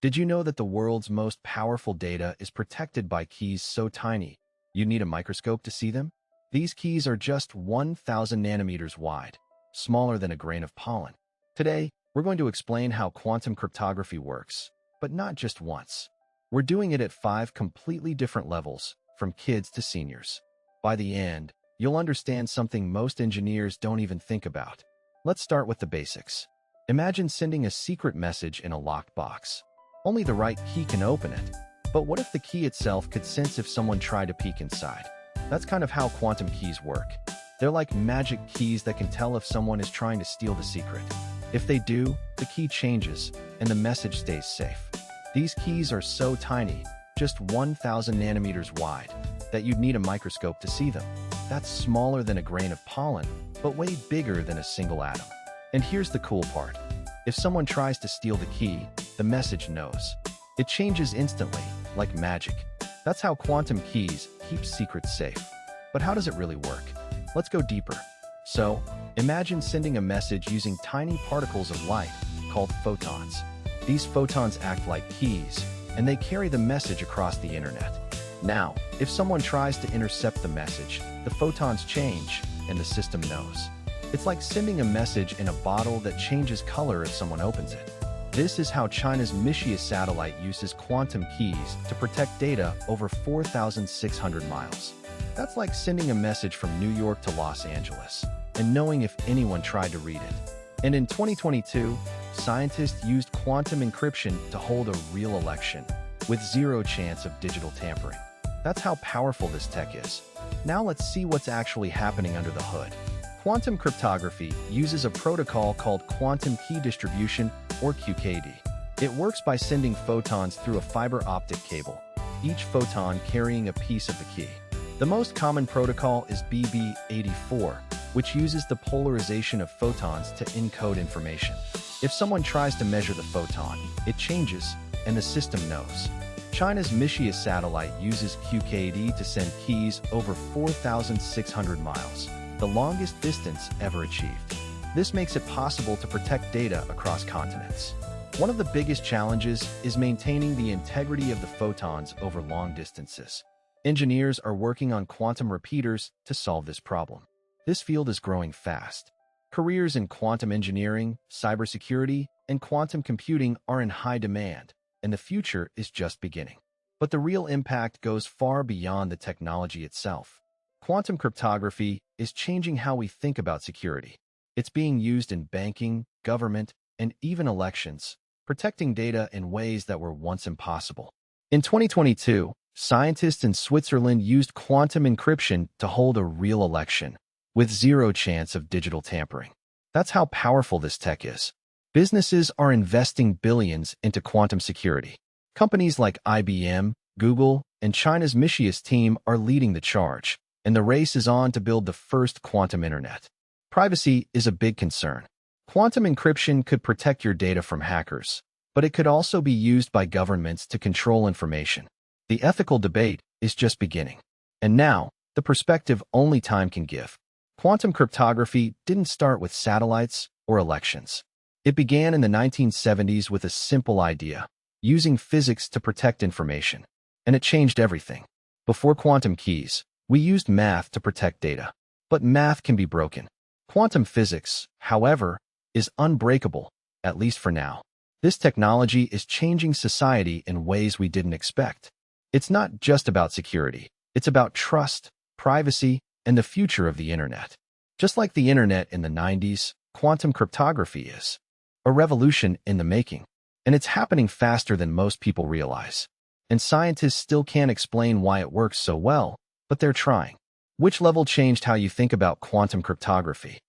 Did you know that the world's most powerful data is protected by keys so tiny you need a microscope to see them? These keys are just 1,000 nanometers wide, smaller than a grain of pollen. Today, we're going to explain how quantum cryptography works, but not just once. We're doing it at 5 completely different levels, from kids to seniors. By the end, you'll understand something most engineers don't even think about. Let's start with the basics. Imagine sending a secret message in a locked box. Only the right key can open it. But what if the key itself could sense if someone tried to peek inside? That's kind of how quantum keys work. They're like magic keys that can tell if someone is trying to steal the secret. If they do, the key changes, and the message stays safe. These keys are so tiny, just 1,000 nanometers wide, that you'd need a microscope to see them. That's smaller than a grain of pollen, but way bigger than a single atom. And here's the cool part. If someone tries to steal the key, the message knows. It changes instantly, like magic. That's how quantum keys keep secrets safe. But how does it really work? Let's go deeper. So, imagine sending a message using tiny particles of light called photons. These photons act like keys, and they carry the message across the internet. Now, if someone tries to intercept the message, the photons change, and the system knows. It's like sending a message in a bottle that changes color if someone opens it. This is how China's Michia satellite uses quantum keys to protect data over 4,600 miles. That's like sending a message from New York to Los Angeles, and knowing if anyone tried to read it. And in 2022, scientists used quantum encryption to hold a real election, with zero chance of digital tampering. That's how powerful this tech is. Now let's see what's actually happening under the hood. Quantum cryptography uses a protocol called quantum key distribution, or QKD. It works by sending photons through a fiber optic cable, each photon carrying a piece of the key. The most common protocol is BB84, which uses the polarization of photons to encode information. If someone tries to measure the photon, it changes, and the system knows. China's Michia satellite uses QKD to send keys over 4,600 miles, the longest distance ever achieved. This makes it possible to protect data across continents. One of the biggest challenges is maintaining the integrity of the photons over long distances. Engineers are working on quantum repeaters to solve this problem. This field is growing fast. Careers in quantum engineering, cybersecurity, and quantum computing are in high demand, and the future is just beginning. But the real impact goes far beyond the technology itself. Quantum cryptography is changing how we think about security. It's being used in banking, government, and even elections, protecting data in ways that were once impossible. In 2022, scientists in Switzerland used quantum encryption to hold a real election, with zero chance of digital tampering. That's how powerful this tech is. Businesses are investing billions into quantum security. Companies like IBM, Google, and China's Michia's team are leading the charge, and the race is on to build the first quantum internet. Privacy is a big concern. Quantum encryption could protect your data from hackers, but it could also be used by governments to control information. The ethical debate is just beginning. And now, the perspective only time can give. Quantum cryptography didn't start with satellites or elections. It began in the 1970s with a simple idea, using physics to protect information. And it changed everything. Before quantum keys, we used math to protect data. But math can be broken. Quantum physics, however, is unbreakable, at least for now. This technology is changing society in ways we didn't expect. It's not just about security. It's about trust, privacy, and the future of the internet. Just like the internet in the 90s, quantum cryptography is a revolution in the making. And it's happening faster than most people realize. And scientists still can't explain why it works so well, but they're trying. Which level changed how you think about quantum cryptography?